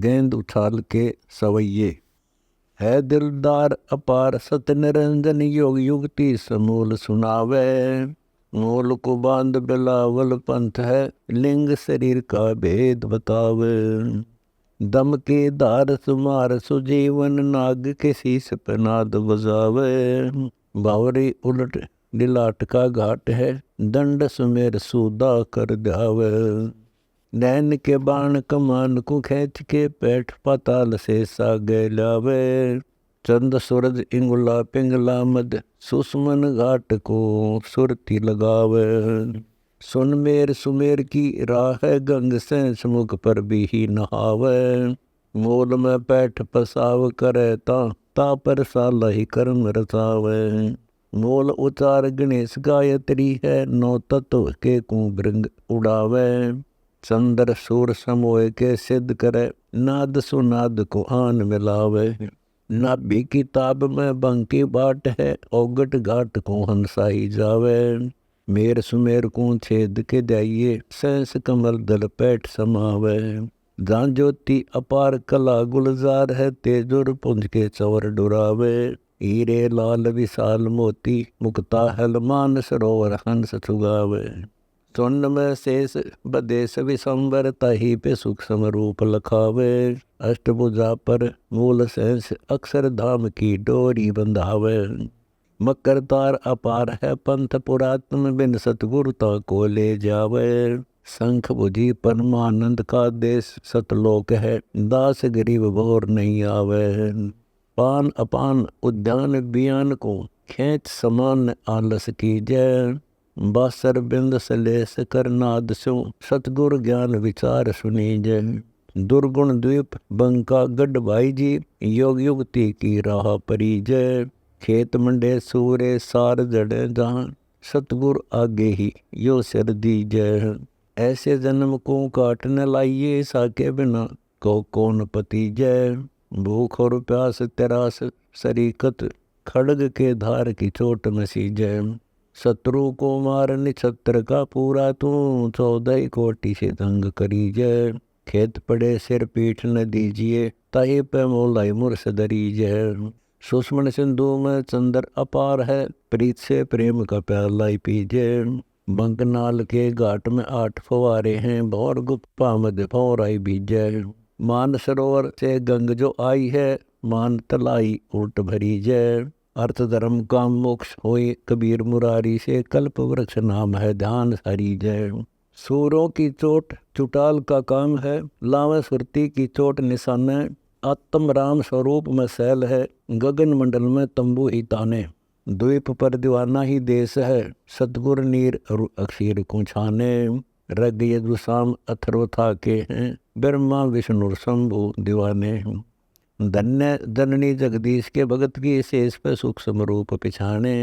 गेंद उछाल के सवैये। है दिलदार अपार सत निरंजन योग युक्ति समूल सुनावे। मूल को बांध बिलावल पंथ है लिंग शरीर का भेद बतावे। दम के धार सुमार सुजीवन नाग के शीस पे नाद बजावे। बावरी उलट डिलाट का घाट है दंड सुमेर सूदा कर जावे। नैन के बाण कमान को खींच के पेट पाताल से सागे लावे। चंद सूरज इंगुला पिंगला मद सुषमन घाट को सुरती लगावे। सुन मेर सुमेर की राह है गंग से समुख पर भी ही नहावे। मोल में पैठ पसाव करे ता पर साला ही कर्म रचावे। मोल उचार गणेश गायत्री है नौ तत्व के कुंभृंग उड़ावे। चंद्र सूर समोय के सिद्ध करे नाद सुनाद को आन मिलावे। नाभि की ताब में बंकी बाट है औगट घाट को हंसाई जावे। मेर सुमेर को छेद के जाइए सहस कमल दल पैठ समावे। जहाँ ज्योति अपार कला गुलजार है तेजुर पुंज के चवर डुरावे। हीरे लाल विशाल मोती मुक्ता हलमान सरोवर हंस चुगावे। सुन में शेष बदेश विशंबर तही पे सूक्ष्म रूप लखावे। अष्टभुजा पर मूल सहस अक्षर धाम की डोरी बंधावे। मकर तार अपार है पंथ पुरात्म बिन सतगुरुता को ले जावे। शंख बुझी परमानंद का देश सतलोक है दास गरीब भोर नहीं आवे। पान अपान उद्यान बियान को खेच समान आलस कीजय। बासर बिंद सलेस कर नाद सो सतगुर ज्ञान विचार सुनीजय। दुर्गुण द्वीप बंका गढ़ भाई जी योग युक्ति की राह परिजय। खेत मंडे सूरे सार जड़े जहाँ सतगुर आगे ही यो सिर दीजय। ऐसे जन्म को काटने लाइए साके बिना को कौन पति जय। भूख और प्यास तेरास सरीकत खड़ग के धार की चोट में सीजय। शत्रु को मार निछत्र का पूरा तू 14 कोटि से दंग करी जय। खेत पड़े सिर पीठ न दीजिए ताही पे मोलाई मुर्स दरीजय। सुषमन सिंधु में चंद्र अपार है प्रीत से प्रेम का प्याला पीजे। बंकनाल के घाट में 8 फवारे हैं भौर गुप्पा मध्य भौराई बीजे। मान सरोवर से गंग जो आई है मान तलाई उल्ट भरी जय। अर्थ धर्म काम मोक्ष होए कबीर मुरारी से कल्प वृक्ष नाम है ध्यान हरी जय। सूरों की चोट चुटाल का काम है लावे सुरती की चोट निशाने। आत्म राम स्वरूप में शैल है गगन मंडल में तंबू ही ताने। द्वीप पर दीवाना ही देश है सतगुर नीर अक्षीर को छाने। रग यजुसाम अथर्व था के हैं ब्रह्मा विष्णु शंभु दीवाने। धन्य जननी जगदीश के भगत की शेष पे सूक्ष्म रूप पिछाने।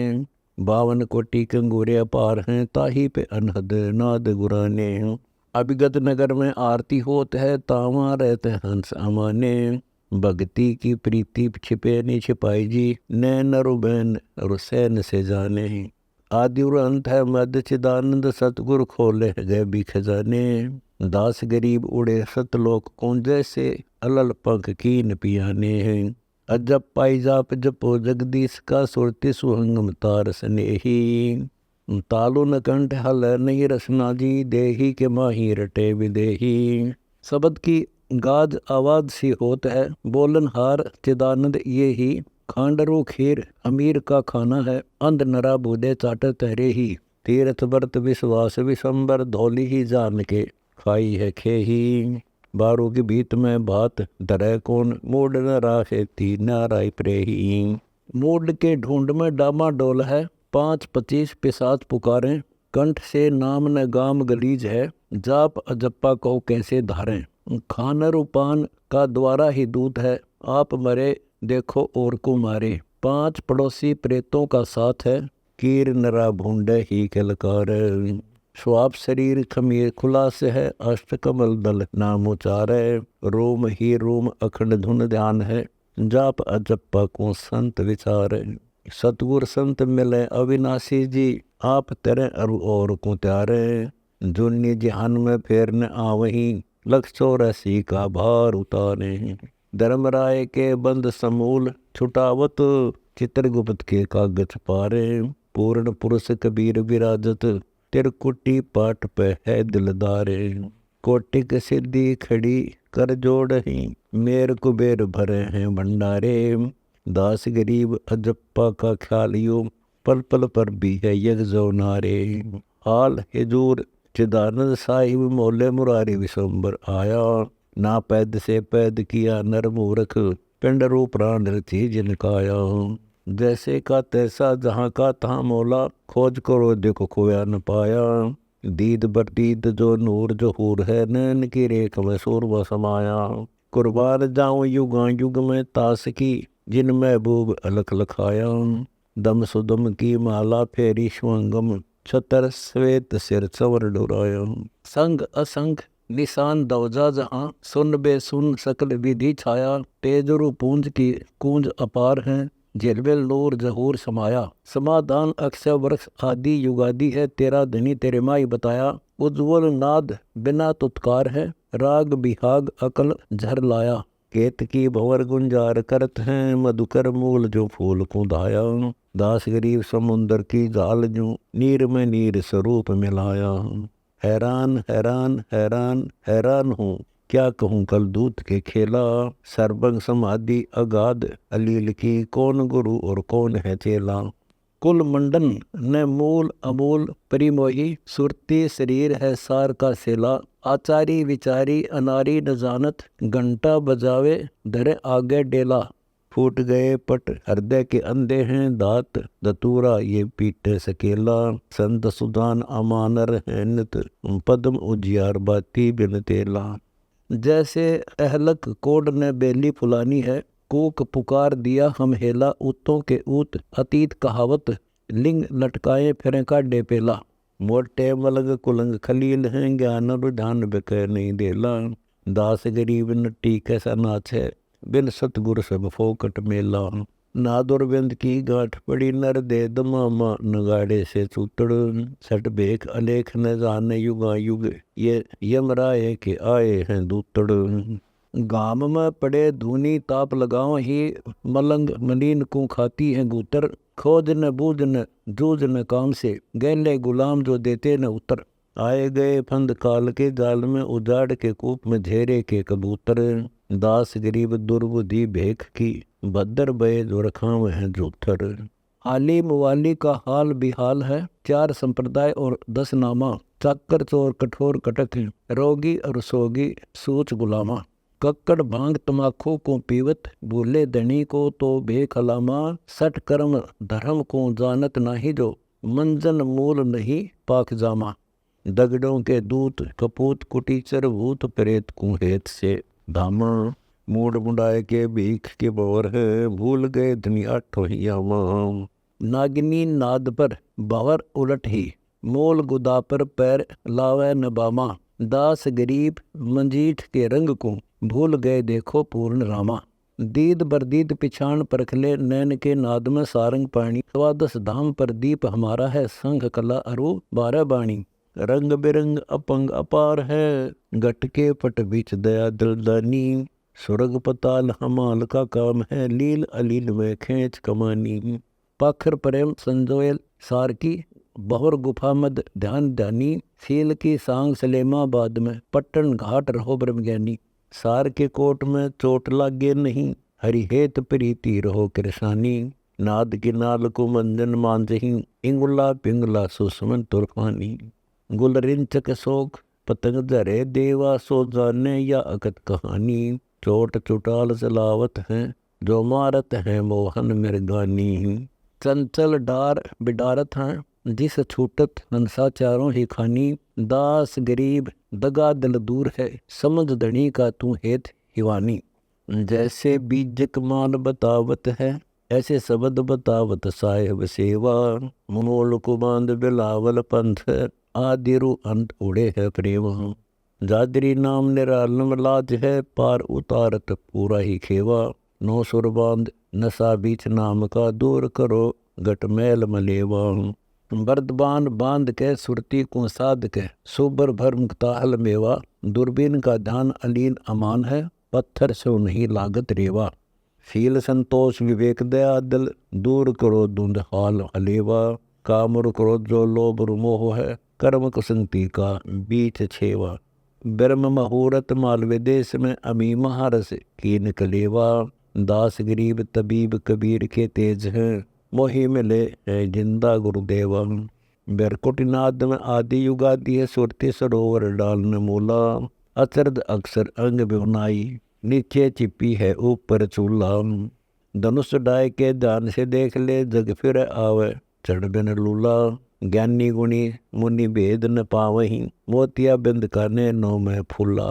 52 कोटि कंगूरे अपार हैं ताही पे अनहद नाद गुराने। अभिगत नगर में आरती होत है तावा रहते हंस अमाने। भक्ति की प्रीति छिपे नहीं छिपाई जी नैन रुबैन रुसैन से जाने। आदि और अंत है मध्य चिदानंद सतगुर खोले गए भी खजाने। दास गरीब उड़े सतलोक कौंजे से अलल पंख कीन पियाने हैं। अजब पाई जाप जपो जगदीश का सुरति सुहंगम तार स्नेही। तालु न कंठ हल नहीं रसना जी देही के माही रटे विदेही। शब्द की गाज आवाज सी होत है बोलन हार चिदानंद ये ही। खांडरू खीर अमीर का खाना है अंध नरा बूदे चाट तहरे ही। तीर्थ व्रत विश्वास विशंबर धौली ही जान के खाई है खेही। बारू की भीत में भात धरे कौन मूड न राखे ती नाराय प्रेही। मूड के ढूंढ में डामा डोल है 5 25 पिसाच पुकारें। कंठ से नाम न गाम गलीज है जाप अजप्पा को कैसे धारें। खान रूपान का द्वारा ही दूत है आप मरे देखो और को मारे। 5 पड़ोसी प्रेतों का साथ है कीर नरा भूंडे ही कलकार। स्वाप शरीर खमीर खुलास है अष्ट कमल दल नाम उचारे। रोम ही रोम अखंड धुन ध्यान है जाप अजप्पा को संत विचार। सतगुर संत मिले अविनाशी जी आप तेरे अरु और को त्यारे। जुन्नी जहान में फेर न आवही लख 84 का भार उतारे। धर्मराय के बंद समूल छुटावत, चित्रगुप्त के कागज पारे। पूर्ण पुरुष कबीर विराजत, तिरकुटी पाट पे है दिलदारे। कोटिक सिद्धि खड़ी कर जोड़ही, मेर कुबेर भरे हैं भंडारे। दास गरीब अजप्पा का ख्याल यूं, पल पल पर भी है यज्ञ जो नारे। हाल हिजूर चिदानंद साहिब मोले मुरारी विश्वम्बर आया। ना पैद से पैद किया नर मूर्ख, पिंड रूप प्राण रची जिनकाया। जैसे का तैसा जहाँ का तहाँ मोला, खोज करो देखो खोया न पाया। दीद बर दीद जो नूर जो हूर है, नैन की रेख में सूरमा समाया। कुर्बान जाऊं युगा युग में तास की, जिन महबूब अलख लखाया। दम सुदम की माला फेरी श्वंगम, छतर श्वेत सिर चवर डुराया। संग असंग निशान दौजा जहाँ, सुन बेसुन सकल विधि छाया। तेजरु पूंज की कूंज अपार है, झिलमिल नूर जहूर समाया। समाधान अक्षय वृक्ष आदि युगादि है, तेरा धनी तेरे माई बताया। उज्ज्वल नाद बिना तुत्कार है, राग बिहाग अकल झर लाया। केत की भंवर गुंजार करत हैं, मधुकर मूल जो फूल कुंधाया। दास गरीब समुंदर की जाल जो, नीर में नीर स्वरूप मिलाया। हैरान हैरान हैरान हैरान हूँ, क्या कहूँ कल दूत के खेला। सर्वंग समाधि अगाध अलील की, कौन गुरु और कौन है चेला। कुल मंडन न मूल अमूल परिमोही, सुरती शरीर है सार का सेला। आचारी विचारी अनारी न जानत, घंटा बजावे धरे आगे डेला। फूट गए पट हृदय के अंधे हैं, दात दतूरा ये पीटे सकेला। संत सुदान अमानर है नित, पद्म उजियार बाती बिन तेला। जैसे अहलक कोड ने बेली फुलानी है, कूक पुकार दिया हम हेला। ऊतों के ऊत अतीत कहावत, लिंग लटकाए फिरें का डेपेला। मोटे मलंग कुलंग खलील हैं, ज्ञान रुझान बिके नहीं देला। दास गरीब नट्टी कैसा नाच है, बिन सतगुर सब फोकट मेला। नादुरबिंद की गांठ पड़ी नर दे, दमामा नगाड़े से चूतड़। सट बेख अलेख न जाने युगा युग, ये यमराय के आए हैं दूतड़। गाम में पड़े धूनी ताप लगाओ ही, मलंग मलीन को खाती है गूतर। खोज न बूझ न जूझ न काम से, गैले गुलाम जो देते न उतर। आए गए फंद काल के जाल में, उजाड़ के कूप में झेरे के कबूतर। दास गरीब दुर्बुद्धि भेख की, भद्र बये जो रखाव है जूथर। हाली मुवाली का हाल बिहाल है, 4 संप्रदाय और 10 नामा। चाकर चोर कठोर कटक, रोगी और सोगी सूच गुलामा। कक्कड़ भांग तमाखू को पीवत, भूले धनी को तो बेखलामा। सठ कर्म धर्म को जानत नाही जो, मंजन मूल नहीं पाक जामा। दगड़ों के दूत कपूत कुटीचर, भूत प्रेत कुहेत से धामा। मूड मुंडाए के भीख के बवर है, भूल गए दुनिया ठोहियामा। नागिनी नाद पर बावर उलट ही, मोल गुदा पर पैर लावे न बामा। दास गरीब मंजीठ के रंग को, भूल गए देखो पूर्ण रामा। दीद बरदीद पिछाण परखले, नैन के नाद में सारंग पाणी। 14 धाम पर दीप हमारा है, संघ कला अरु 12 बाणी। रंग बिरंग अपंग अपार है, घट के पट बीच दया दिलदानी। स्वर्ग पताल हमाल का काम है, लील अलील में खेच कमानी। पाखर प्रेम संजोयल सार की, बहुर गुफा मद ध्यान ध्यानी। सील की सांग सलेमाबाद में, पट्टन घाट रहो ब्रह्मज्ञानी। सार के कोट में चोट लागे नहीं, हरिहेत प्रीति रहो कृषानी। नाद की नाल को मंजन मांझही, इंगुला पिंगला सुस्मन तुरफानी। गुल रिंचक शोक पतंग जरे, देवा सो जाने या अकत कहानी। चोट चुटाल चलावत हैं, जो मारत हैं मोहन मृगानी। चंचल डार बिडारत हैं, जिस छूटत हंसा चारों ही खानी। दास गरीब दगा दिल दूर है, समझ धनी का तू हेत हिवानी। जैसे बीजक मान बतावत है, ऐसे शब्द बतावत साहेब सेवा। मोल को बांध बिलावल पंथ, आदिरु अंत उड़े है प्रेम। जादरी नाम निरालम लाज है, पार उतारत पूरा ही खेवा। 9 सुर बांध नशा बीच नाम का, दूर करो गट मैल मलेवा। बर्दबान बांध के सुरती को साध के, सुबर भर ताहल मेवा, दूरबीन का ध्यान अलीन अमान है, पत्थर से नहीं लागत रेवा। शील संतोष विवेक दया दिल, दूर करो धुंध हाल हलेवा। कामर क्रोध जो लोभ मोह है, कर्म कुसंगति का बीच छेवा। ब्रह्म मुहूर्त मालवे देश में, अमी महारस कीन कलेवा। दास गरीब तबीब कबीर के तेज हैं, मोहि मिले है जिंदा गुरुदेवा। बैरकुटनाद में आदि युगादि है, सुरती सरोवर डालन मूला। अचरद अक्षर अंग बिनाई, नीचे चिपी है ऊपर चूल्हा। धनुष डाय के ध्यान से देख ले, जग फिर आवे चढ़ बिन लूला। ज्ञानी गुणी मुनि भेद न पावहीं, मोतिया बिंद का नैनो में फूला।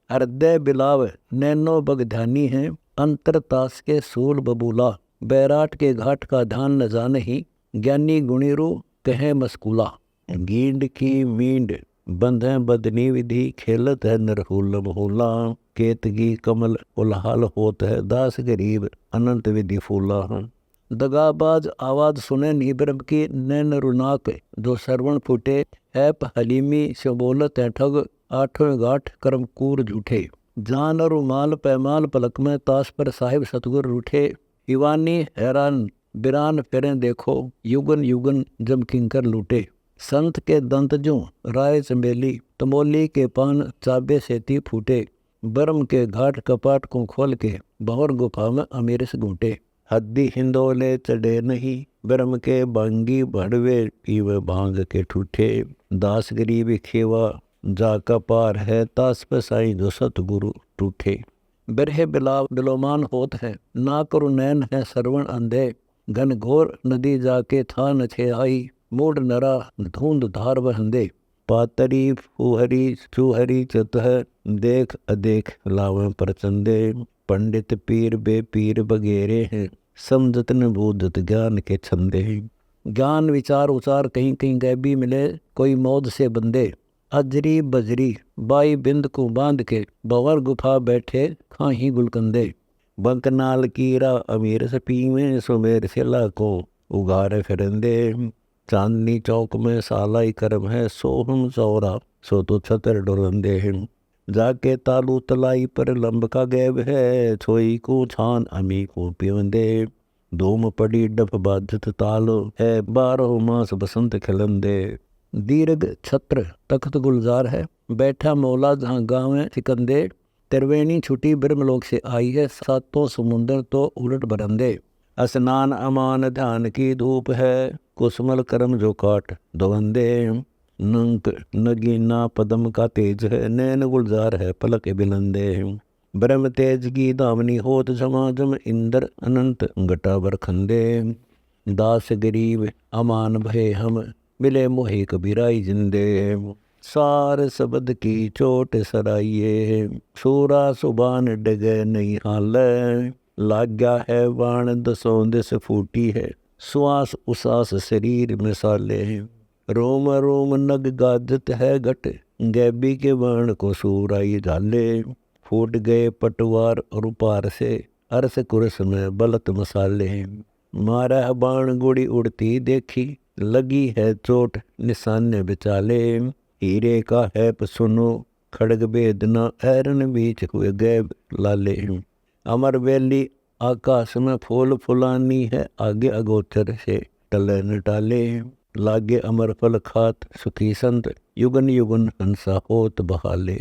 हृदय बिलाव नैनो बगध्यानी है, अंतर तास के सूल बबूला। बैराट के घाट का ध्यान न जाने ही, ज्ञानी गुणीरू कहे मस्कुला। गींड की मींड बंधे बदनी विधि, खेलत है नरहुल बहुला। केतगी कमल उलहाल होत है, दास गरीब अनंत विधि फूला। दगाबाज आवाज सुने नी ब्रह्म की, नैन रुनाक जो श्रवण फूटे। ऐप हलीमी से बोलत है ठग, आठवें गाठ कर्म कूर झूठे। जान और माल पैमाल पलक में, ताश पर साहिब सतगुर रूठे। ईवानी हैरान बिरान फिरें देखो, युगन युगन जब किंकर लूटे। संत के दंत जो राय चमेली, तमोली के पान चाबे सेती फूटे। ब्रह्म के घाट कपाट को खोल के, बहुर गुफा में अमीर से घूटे। हद्दी हिंदोले चढ़े नहीं, ब्रह्म के बांगी भड़वे पीवे भांग के ठूठे। दास गरीब खेवा जाका पार है, तास पसाई जो सतगुरु टूठे। बिरहे बिलाव बिलोमान होत है, ना करु नैन है सरवण अंधे। घन घोर नदी जाके था न छे आई, मूड नरा धुंध धार बहंदे। पातरी फुहरी चूहरी चत है, देख अदेख लावे प्रचंदे। पंडित पीर बेपीर बगेरे हैं, समझत न बूझत ज्ञान के छंदे। ज्ञान विचार उचार कहीं कहीं गैबी मिले, कोई मौज से बंदे। अजरी बजरी बाई बिंद को बांध के, बवर गुफा बैठे खाही गुलकंदे। बंक नाल कीरा अमीर से पीवे, सुमेर से लाखों उगारे फिरंदे। चांदनी चौक में सालाई करम है, सोहम चौरा सो तो छतर डोरंदे हैं। जाके तालू तलाई पर लंब का गैब है, छोई को छान अमी को पिवंदे। धूम पड़ी डफ बाजत तालो है, 12 मास बसंत खिलंदे। दीर्घ छत्र तख्त गुलजार है, बैठा मौला जहाँ गाँव सिकंदे। त्रिवेणी छुटी ब्रह्मलोक से आई है, सातों समुंदर तो उलट बरंदे। स्नान अमान ध्यान की धूप है, कुसमल कर्म जो काट धोवंदे। नंक नगीना पदम का तेज है, नैन गुलजार है पलक बिलंदे। ब्रह्म तेज की दामनी होत समाजम, इंद्र अनंत घटा बरखंदे। दास गरीब अमान भय हम, मिले मोहि कबीराई जिंदे। सार शब्द की चोट सराइये, सूरा सुबान डगे नहीं हाल। लाग्या है बाण दसों दिस फूटी है, श्वास उसास शरीर मिसाले। रोम रोम नग गाजत है घट, गैबी के बाण को सूराई झाले। फूट गए पटवार और पार से, अरस कुरस में बलत मसाले। मारा बाण गुड़ी उड़ती देखी, लगी है चोट निशाने बिचाले। हीरे का है सुनो खड़ग बेदना, ऐरन बीच हुए गैब लाले। अमर वैली आकाश में फूल फुलानी है, आगे अगोचर से टले न टाले। लागे अमर फल खात सुखी संत, युगन युगन हंसा होत बहाले।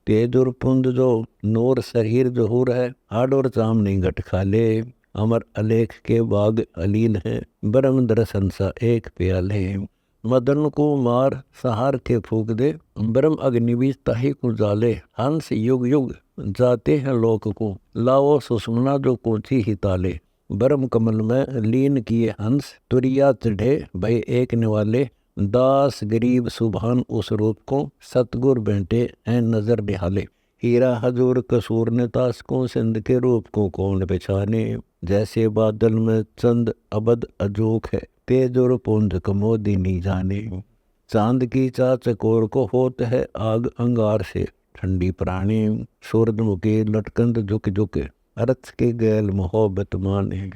तेज और पुंज जो नूर शरीर जोहूर है, हाड़ और चाम नहीं घट खाले। अमर अलेख के बाग अलीन है, ब्रह्म दर्शन सा एक प्याले। मदन को मार सहार के फूक दे, ब्रह्म अग्निवीज ताही को जाले। हंस युग युग जाते हैं लोक को, लाओ सुषमना जो कोची ही ताले। ब्रह्म कमल में लीन किए हंस, तुरिया चढ़े भय एक निवाले। दास गरीब सुभान उस रूप को, सतगुर बैठे हैं नजर निहाले। हीरा हजूर कसूर ने तास को, सिंध के रूप को कौन पहचाने। जैसे बादल में चंद अबद अजोक है, तेज और पुंज कमोदी नहीं जाने। चांद की चाचकोर को होत है, आग अंगार से ठंडी प्राणी। सूरजमुखी लटकंद झुक झुक, अर्थ के गैल मोहब्बत माने।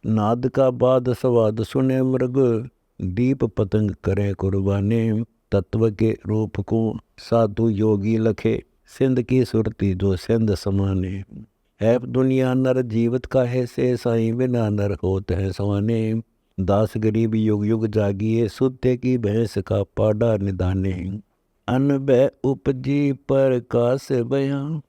नाद का बाद स्वाद सुने मृग, दीप पतंग करें कुर्बाने, तत्व के रूप को साधु योगी लखे, सिंध की सुरती जो सिंध समाने। है दुनिया नर जीवत का है से, साईं बिना नर होत है सवाने। दास गरीब युग युग जागिए, सुते की भैंस का पाडा निदाने। अन बै उपजी पर कास बयां,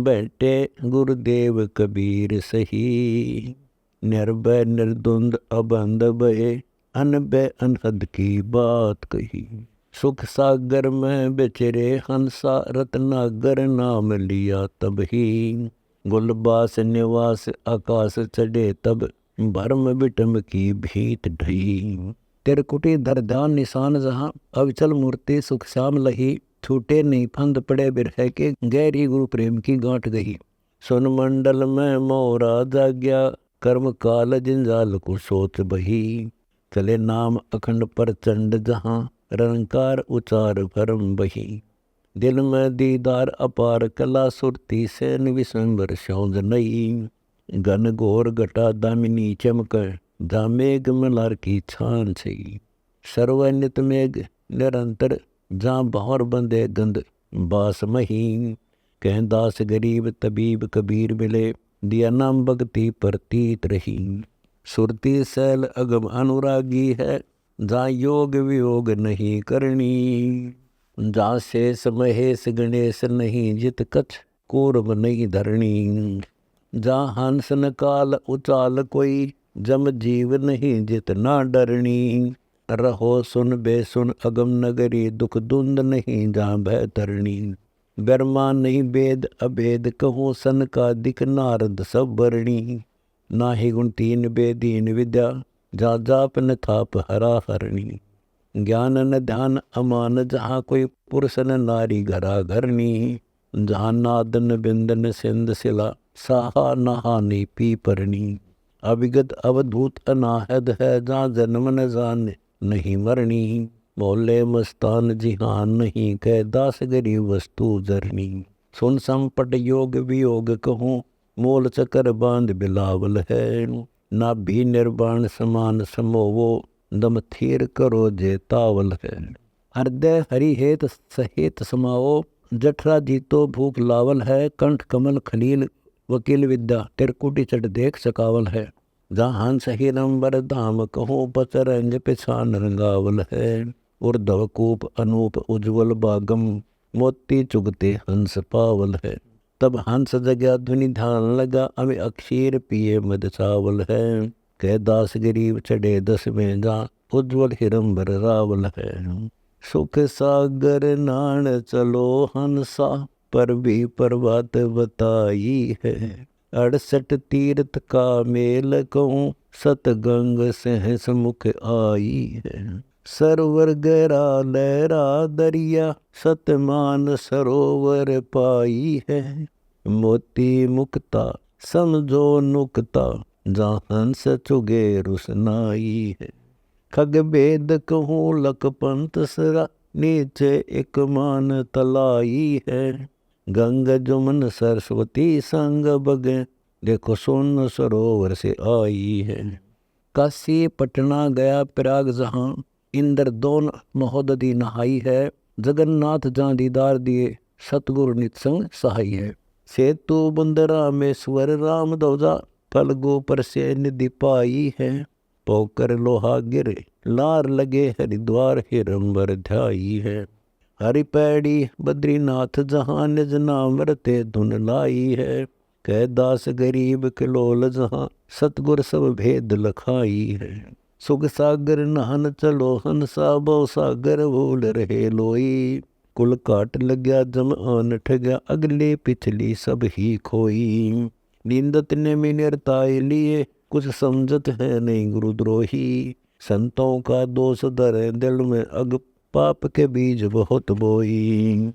बैठे गुरुदेव कबीर सही। निर्भय निर्द्वंद अबंध भये, अन बै अनहद की बात कही। सुख सागर में बेचरे हंसा, रत्नागर नाम लिया तब ही। गुलबास निवास आकाश चढ़े तब, भरम बिटम की भीत ढही। तिरकुटी धर ध्यान निशान जहाँ, अविचल मूर्ति सुख श्याम लही। छूटे नहीं फंद पड़े बिरह के, गहरी गुरु प्रेम की गांठ गही। सुन मंडल में मोरा जाग्या, कर्म काल जंजाल को सोच बही। चले नाम अखंड प्रचंड जहाँ, रंकार उचार भरम बही। दिल में दीदार अपार कला, सुरती सैन विश्वम्बर शौज नई। घन घोर घटा दामिनी चमक, जा मेघ मलार की छान छई। सर्वनित मेघ निरंतर, जा बहुर बंदे गंध बास मही। कह दास गरीब तबीब कबीर मिले, दिया नाम भक्ति प्रतीत रही। सुरती सैल अगम अनुरागी है, जा योग वियोग नहीं करनी। जा शेष महेश गणेश नहीं, जित कछ कूर्म नहीं धरणी। जा हंस न काल उचाल कोई, जम जीव नहीं जित ना डरनी। रहो सुन बेसुन अगम नगरी, दुख दुंद नहीं जा भय तरणी। ब्रह्मा नहीं वेद अभेद कहूँ, सन का दिक नारद सब बरणी। नाहि गुण तीन बेदीन विद्या, जा जाप न थाप हरा हरणी। ज्ञान न ध्यान अमान, जहाँ कोई पुरुष न नारी घरा घरनी। जहाँ नाद न बिंद न सिंध सिला, साहा नहानी पी परनी। अविगत अवधूत अनाहद है, जहाँ जन्म न जान नहीं मरनी। बोले मस्तान जिहान नहीं, कह दास गरीब वस्तु जरनी। सुन संपट योग वियोग कहूँ, मोल चकर बांध बिलावल है। ना भी निर्वाण समान समोवो, दम थीर करो जे तावल है। हृदय हरि हेत सहेत समाओ, जठरा जीतो भूख लावल है। कंठ कमल खलील वकील विद्या, तिरकुटी चढ़ देख सकावल है। जहाँ हंस हिरंबर धाम कहूँ, पचरंज पिछान रंगावल है। उर्धव कूप अनूप उज्ज्वल बागम, मोती चुगते हंस पावल है। तब हंस जगया ध्वनि ध्यान लगा, अभी अक्षीर पिए मद चावल है। कह दास गरीब चढ़े दस में, जा उज्ज्वल हिरंबर रावल है। सुख सागर नाण चलो हंसा, पर भी पर्वत बताई है। 68 तीर्थ का मेल कहूँ, सतगंग सहस मुख आई है। सरोवर गहरा लहरा दरिया, सतमान सरोवर पाई है। मोती मुक्ता समझो नुकता, जहाँ हंस चुगे रुसनाई है। खग भेद कहूँ लक पंथ सरा, नीचे एक मान तलाई है। गंग जुमन सरस्वती संग बगे, देखो सोन सरोवर से आई है। काशी पटना गया प्रयाग जहाँ, इंद्र दोन महोदधि नहाई है। जगन्नाथ जहाँ दीदार दिए, सतगुरु नित्संग सहाय है। सेतु बंदरा में स्वर राम ध्वजा, फलगो पर से निधि पाई है। पोकर लोहा गिरे लार लगे, हरिद्वार हिरंबर ध्याई है। हरि पैड़ी बद्रीनाथ जहाँ, निज नाम रते धुन लाई है। कह दास गरीब किलोल जहाँ, सतगुर सब भेद लखाई है। सुख सागर नहन चलो हंसा, बहु सागर भूल रहे लोई। कुल काट लग्या जम आन ठग्या, अगले पिछली सब ही खोई। नींदत ने मिनरताए लिए, कुछ समझत है नहीं गुरुद्रोही। संतों का दोष धरे दिल में, अग पाप के बीज बहुत बोई।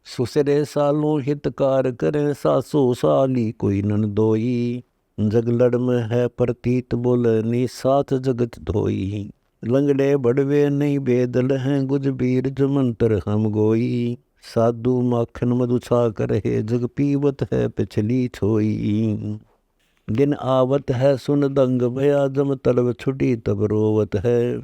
सुसरे सालों हितकार करें, सासू साली कोई नन दोई। जगलड़ में है प्रतीत बोलनी, साथ जगत धोई। लंगड़े बड़वे नहीं बेदल हैं, गुज बीर जो मंत्र हम गोई। साधु माखन मधु छाक रहे, जग पीवत है पिछली छोई। दिन आवत है सुन दंग भया, जम तलब छुटी तब रोवत है।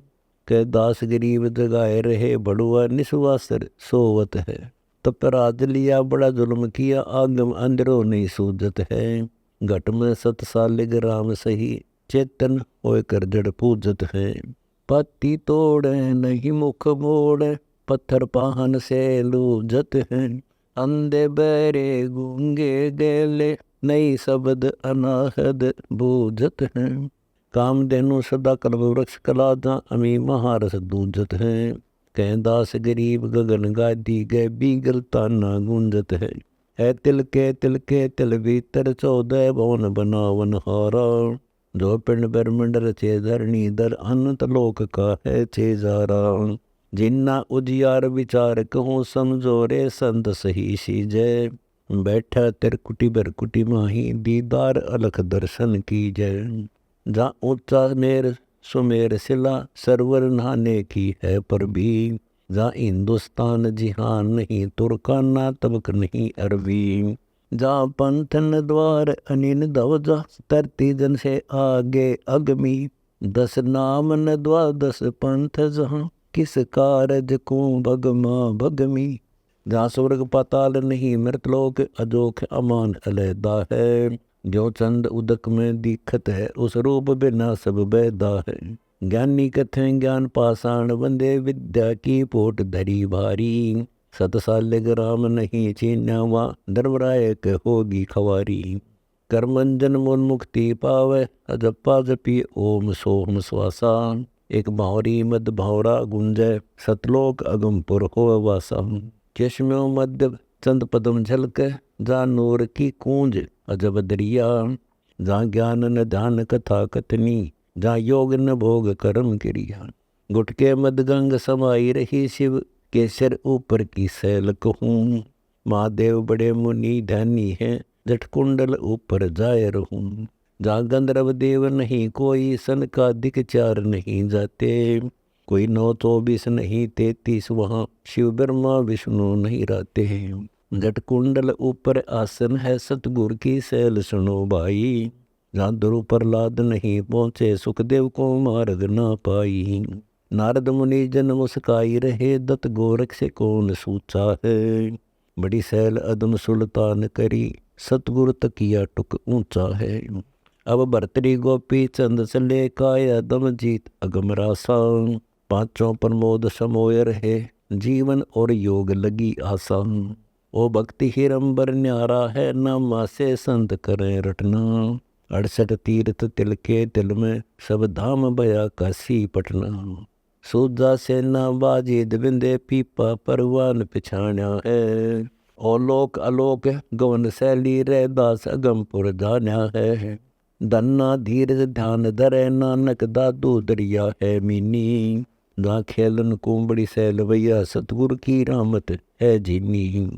कै दास गरीब जगाए रहे, बड़ुआ निस्वासर सोवत है। तप राज लिया बड़ा जुल्म किया, आगम अंदरो नहीं सूझत है। घट में 7 सालिग राम सही, चेतन होय कर जड़ पूजत है। पत्ती तोड़े नहीं मुख मोड़े, पत्थर पाहन से लूझत है। अंधे बहरे गूंगे गेले, नई शब्द अनाहद बूझत है। कामधेनु सदा कल्प वृक्ष कला, जा अमी महारस दूजत है। कह दास गरीब गगन गादी गए, बीगल ताना गूंजत है तिल के तिल भीतर 14 भवन बनावन हारा। जो पिंड ब्रह्मंड रचे धरणी दर, अनंत लोक का है छेजारा। जिन्ना उजियार विचार कहूँ, समझो रे संत सही सीजय। बैठा तिरकुटी बरकुटी माही, दीदार अलख दर्शन की जय। जा ऊंचा मेर सुमेर सिला, सरवर नहाने की है पर भी। जा हिंदुस्तान जिहान नहीं, तुर्काना तबक नहीं अरबी। जा पंथन द्वार अनिन दवजा, तरती जन से आगे अगमी। 10 नाम न द्वादश पंथ जहाँ, किस कारज को भगमा भगमी। जहाँ स्वर्ग पाताल नहीं मृतलोक, अजोख अमान अलैदा है। जो चंद उदक में दिखत है, उस रूप बिना सब बैदा है। ज्ञानी कथें ज्ञान पाषाण बंदे, विद्या की पोट धरी भारी। 7 सालिग राम नहीं चीन्यावा, धर्मराय के होगी खवारी। कर्मंजन मन मुक्ति पावे, अजपा जपी ओम सोहम स्वासा। एक भावरी मद भावरा गुंजय, सतलोक अगमपुर हो वासा। चश्म्यों मध्य चंद पदम झलके, जा नूर की कूंज अजब दरिया। जा ज्ञान न ध्यान कथा कथनी, जा योग न भोग कर्म क्रिया। गुटके मद गंग समाई रही, शिव के सिर ऊपर की सैल कहूँ। महादेव बड़े मुनि ध्यानी है, जट कुंडल ऊपर जाय रहूँ। जा गंधर्व देव नहीं कोई, सन का दिक 4 नहीं जाते। कोई 9 24 नहीं 33, वहाँ शिव ब्रह्मा विष्णु नहीं रहते हैं। जट कुंडल ऊपर आसन है, सतगुर की सैल सुनो भाई। जहाँ ध्रुव प्रहलाद नहीं पहुँचे, सुखदेव को मार्ग ना पाई। नारद मुनि जन मुस्काई रहे, दत्त गोरख से कौन सूचा है। बड़ी सैल अदम सुल्तान करी, सतगुरु तकिया टुक ऊंचा है। अब भर्तरी गोपी चंद चले, काया दम जीत अगम रासा। 5 प्रमोद समोय रहे, जीवन और योग लगी आसा। ओ भक्ति हिरंबर न्यारा है, नामा से संत करें रटना। 68 तीर्थ तिल के तिल में, सब धाम भया काशी पटना। सूजा सेना बाजी दबिंदे, पीपा परवान पिछाण्या है। ओ लोक अलोक गवन शैली, रैदास अगमपुर जान्या है। धन्ना धीरज ध्यान धरे, नानक दादू दरिया है मीनी। जहाँ खेलन कुंबड़ी सैल भैया, सतगुरु की रामत है जीनी।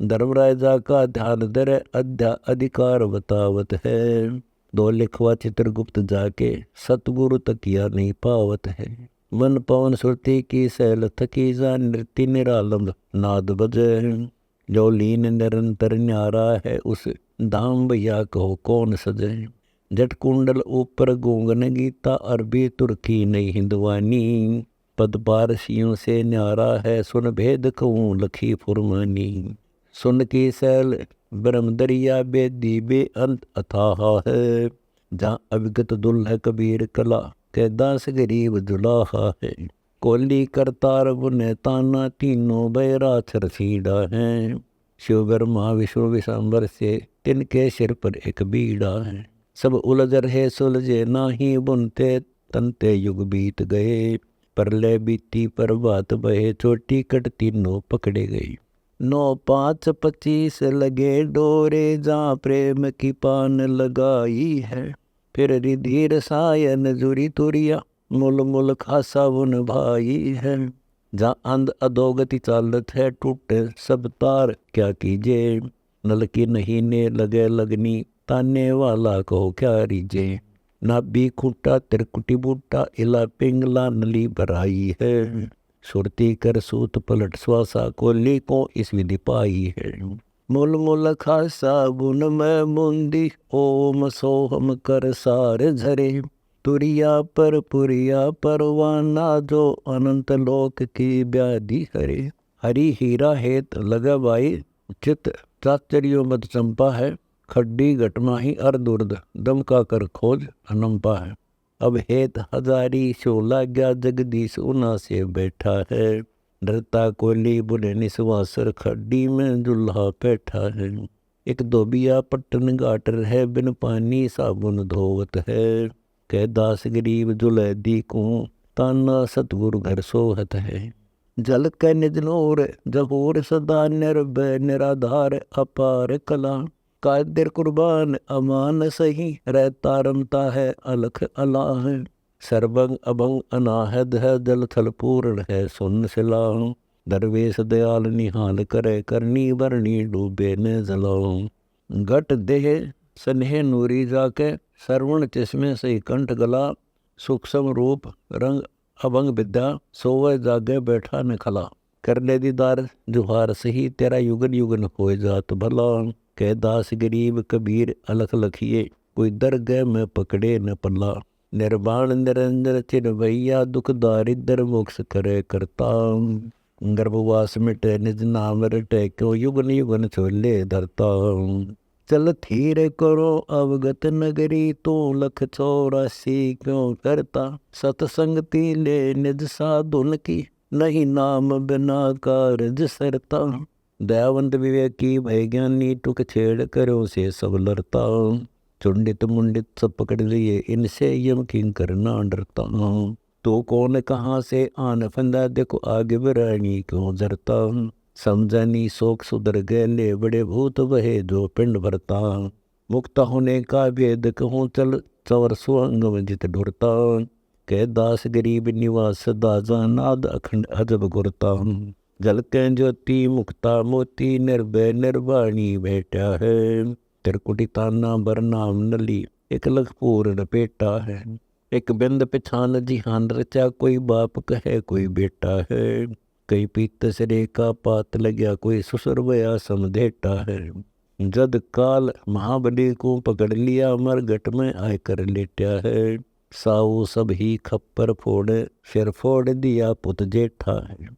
धर्मराय जा का ध्यान धरे, अध्या अधिकार बतावत है। 2 लिखवा चित्रगुप्त जाके, सतगुरु तकिया नहीं पावत है। मन पवन सुरती की सैल थकी, जा नृत्य निरालंब नाद बजे। जो लीन निरंतर न्यारा है, उस धाम भैया कहो कौन सजे। जट कुंडल ऊपर गूंगन गीता, अरबी तुर्की नहीं हिंदवानी। पद पारसियों से न्यारा है, सुन भेद कहूँ लखी फुरमानी। सुन की सैल ब्रह्म दरिया, बेदी बे अंत अथाह है। जहाँ अविगत दुल्ह कबीर कला, के दास गरीब जुलाहा है। कोली करतार बुने ताना, तीनों बैरा छरसीडा है। शिव ब्रह्मा विष्णु विशंबर से, तिनके सिर पर एक बीड़ा है। सब उलझ रहे सुलझे नाही, बुनते तनते युग बीत गए। परले बीती पर बात बहे, छोटी कट तीनों पकड़े गई। 9 5 25 लगे डोरे, जहाँ प्रेम की पान लगाई है। फिर रिधि रसायन जुरी तुरिया, मुल मुल खासा उन भाई है। जहाँ अंध अधोगति चालत है, टूटे सब तार क्या कीजिए। नल की नहीं ने लगे लगनी, ताने वाला को क्या रीजे। नाभि खूटा तिरकुटी बूटा, इला पिंगला नली भराई है। सुरती कर सूत पलट श्वासा, कोली को इस विधि पाई है। मुल मुल खासा बुन में मुंदी, ओम सोहम कर सार झरे। तुरिया पर पुरिया परवाना, जो अनंत लोक की व्याधि हरे। हरि हीरा हेत लगा बाई, चित चाचरियो मत चंपा है। खड्डी घटमाही अर दुर्द, दम का कर खोज अनंपा है। अब हेत हजारी सो लाग्या, जगदीश उना से बैठा है। डरता कोली बुने निस्वासर, खड्डी में जुल्हा बैठा है। एक धोबिया पट्टन गाटर है, बिन पानी साबुन धोवत है। कह दास गरीब जुलैदी को, ताना सतगुरु घर सोहत है। जल कै निज नूर जहूर, सदा निर्भय निराधार अपार कला। कादिर कुर्बान अमान सही, रहता रमता है अलख अलाह। सर्वंग अभंग अनाहद है, जल थल पूर्ण है सुन सिलाऊं। दरवेश दयाल निहाल करे, करनी बरनी डूबे न जलाऊं। घट देह स्नेह नूरी जाके, श्रवण चश्मे सही कंठ गला। सूक्ष्म रूप रंग अभंग विद्या, सोवे जागे बैठा न खला। कर ले दीदार जुहार सही, तेरा युगन युगन होए जात भला। कह दास गरीब कबीर अलख लखिए, कोई दर गए में पकड़े न पला। निर्वाण निरंजन चिर भैया, दुख दारिद्र मोक्ष करे करता। गर्भवास मिटे निज नाम रटे, क्यों युगन युगन छोले धरता। चल थीर करो अवगत नगरी, तू लख 84 क्यों करता। सतसंगति ले निज साधुन की, नहीं नाम बिना कारज सरता। दयावंत विवेकी भय ज्ञानी, टुक छेड़ करो से सब लड़ता। चुंडित मुंडित सब पकड़ लिए, इनसे यम किंकर ना डरता। तो कौन कहाँ से आन फंदा, देखो आगे बरानी क्यों जरता। समझनी शोक सुधर गए, ले बड़े भूत बहे जो पिंड भरता। मुक्त होने का भेद कहूँ, चल 400 अंग में जित ढुरता। कह दास गरीब निवास दाजा, नाद अखंड अजब गुरता। जल के ज्योति मुक्ता मोती, निर्भय निर्वाणी बैठा है। त्रिकुटी ताना बरनाम नली, एक लख पूर्ण पेटा है। एक बिंद पिछान जिहान रचा, कोई बाप कहे कोई बेटा है। कई पीत सिरे का पात लग्या, कोई ससुर बया समझेटा है। जद काल महाबली को पकड़ लिया, मर गट में आय कर लेटा है। साऊ सब ही खप्पर फोड़, सिर फोड़ दिया पुत जेठा है।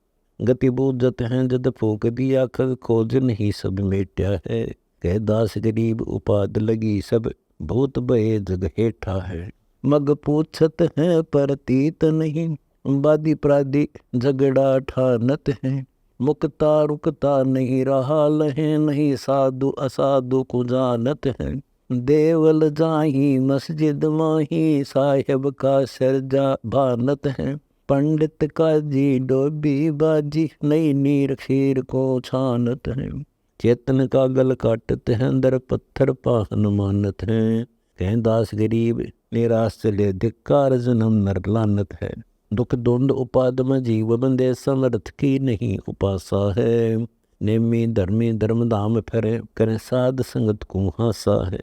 गति बूझत हैं जद फूक दिया, खग खोज नहीं सब मेटा है। कह दास गरीब उपाद लगी, सब भूत बये जग हेठा है। मग पूछत हैं परतीत नहीं, वादी प्रादी झगड़ा ठानत है। मुक्ता रुकता नहीं रहा लहे, नहीं साधु असाधु को जानत है। देवल जाही मस्जिद माही, साहेब का सरजा भानत है। पंडित का जी डोबी बाजी, नई नीर खीर को छानत है। चेतन का गल काटत हैं, दर पत्थर पाहन मानत है। कह दास गरीब निराश चले, धिक्कार जन्म नर लानत है। दुख द्वंद उपाद में जीव बंदे, समर्थ की नहीं उपासा है। नेमी धर्मी धर्म धाम फिरे, करें साध संगत को हासा है।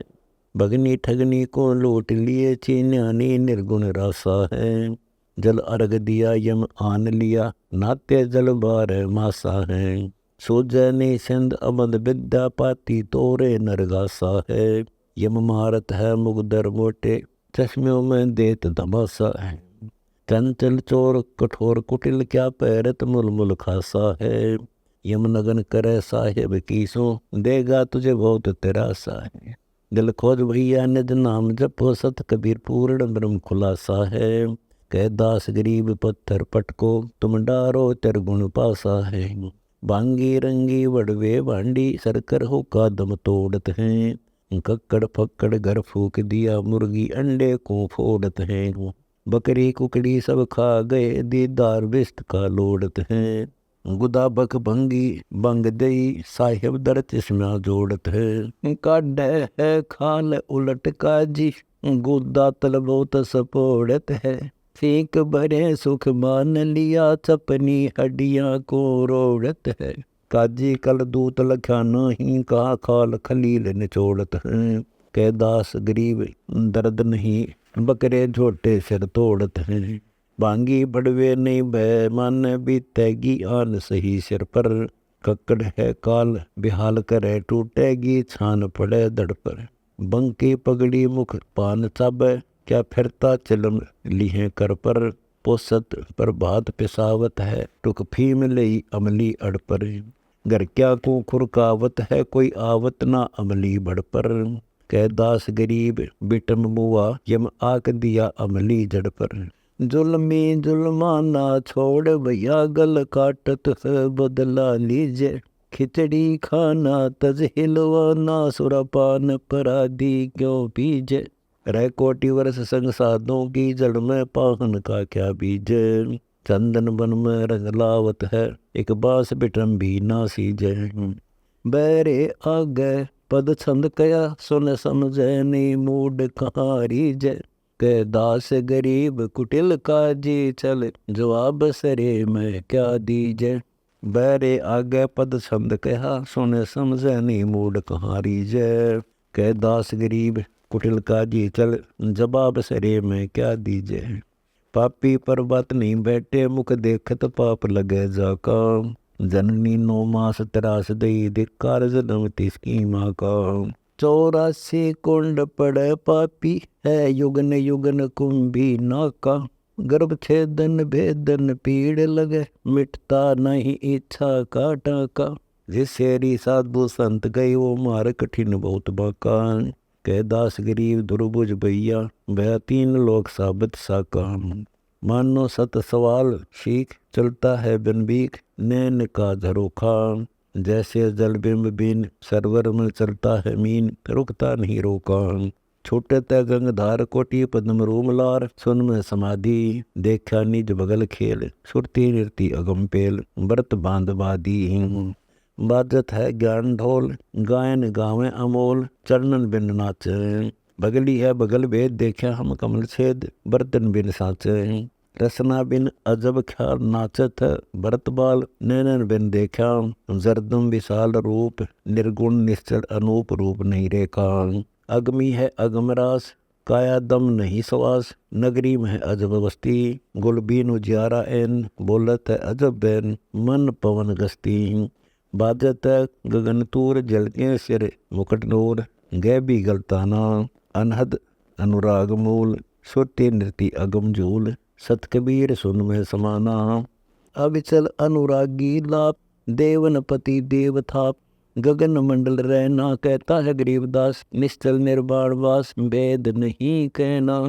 भगनी ठगनी को लूट लिए, चीन्यानी निर्गुण रासा है। जल अर्घ दिया यम आन लिया, नाते जल बार मासा है। सोजनी सिंध अबंध विद्या, पाती तोरे नरगासा है। यम मारत है मुगदर मोटे, चश्मों में देत धमासा है। चंचल चोर कठोर कुटिल, क्या पैरत मुलमुल खासा है। यम नगन करे साहेब कीसो, देगा तुझे बहुत तेरासा है। दिल खोज भैया निज नाम जपो, सत कबीर पूर्ण ब्रह्म खुलासा है। कह दास गरीब पत्थर पटको, तुम डारो चरगुण पासा है। बांगी रंगी वड़वे भांडी, सरकर हो का दम तोड़त हैं। कक्कड़ फक्कड़ घर फूक दिया, मुर्गी अंडे को फोड़त हैं। बकरी कुकड़ी सब खा गए, दीदार बिस्त का लोड़त हैं। गुदा बक भंगी बंग दई, साहिब दर चश्मा जोड़त है। काढ़ है खाल उलट काजी, गुदा तलबोत सपोड़त है। सीख भरे सुख मान लिया, चपनी हड्डियाँ को रोड़त है। काजी कल दूत लख्या नहीं, कहा खाल खलील निचोड़त हैं। कह दास गरीब दर्द नहीं, बकरे झोटे सिर तोड़त हैं। बांगी बड़वे नहीं भय मान, बीतेगी आन सही सिर पर। कक्कड़ है काल बिहाल करे, टूटेगी छान पड़े दड़ पर। बंकी पगड़ी मुख पान चाबे, क्या फिरता चिलम लीहें कर पर, पोसत प्रभात पिसावत है, टुक फीम लई अमली अड़ पर। घर क्या को खुरकावत है, कोई आवत ना अमली बड़ पर। कह दास गरीब बिटम मुआ, यम आक दिया अमली जड़ पर। जुल्मी जुल्माना छोड़ भैया, गल काटत है बदला लीजे। खिचड़ी खाना तज हिलवाना, सुरापान पराधी क्यों पीजे। रह कोटि वर्ष संग साधों की, जड़ में पाहन का क्या बीज। चंदन बन में रंग लावत है, एक बास बिटम भी ना सीजे। बैरे आगे पद छंद कया, सुन समझे नी मूड कहाँ रीजे। के दास गरीब कुटिल काजी, चल जवाब सरे में क्या दीजे। बैरे आगे पद छंद कहा, सुन समझे नी मूड कहाँ रीजे। के दास गरीब कुटिल काजी, चल जवाब सरे में क्या दीजे। पापी पर्वत नहीं बैठे, मुख देखत पाप लगे जाका। जननी 9 मास त्रास दई, धिक्कार जन्म तिसकी माँ का। 84 कुंड पड़े पापी है, युगन युगन कुंभी नाका। गर्भ छेदन भेदन पीड़ लगे, मिटता नहीं इच्छा का टाका। जिसेरी साधु संत गई, वो मार कठिन बहुत बाका। कह दास गरीब दुर्बुझ भैया, भया 3 लोक साबित साका। मानो सत सवाल सीख, चलता है बिन बीख, नैन का झरोखा। जैसे जल बिंब बिन, सरवर में चलता है मीन, रुकता नहीं रोका। छोटे तय गंगधार, कोटि पद्म रूमलार। सुन में समाधि, देखा निज बगल खेल। सुरती नृति अगम पेल, व्रत बांध बादी। बाजत है ज्ञान ढोल, गायन गावें अमोल। चरणन बिन नाचे, बगली है बगल भेद, देखा हम कमल छेद। बर्तन बिन साचे, रसना बिन अजब ख्याल नाचत। भरत बाल नैनन बिन देखा, जरदम विशाल रूप। निर्गुण निश्चल अनूप, रूप नहीं रेखा। अगमी है अगम रास, काया दम नहीं सवास। नगरी में है अजब बस्ती, गुलबीन उजियारा एन। बोलत है अजब बैन, मन पवन गस्ती। बाजत है गगन तूर, जलके सिर मुकुट नूर। गै भी गलताना, अनहद अनुराग मूल। सुरती नृति अगम झूल, सत कबीर सुन में समाना। अविचल अनुरागी लाप, देवन पति देव थाप। गगन मंडल रहना, कहता है गरीबदास। निश्चल निर्वाण वास, वेद नहीं कहना।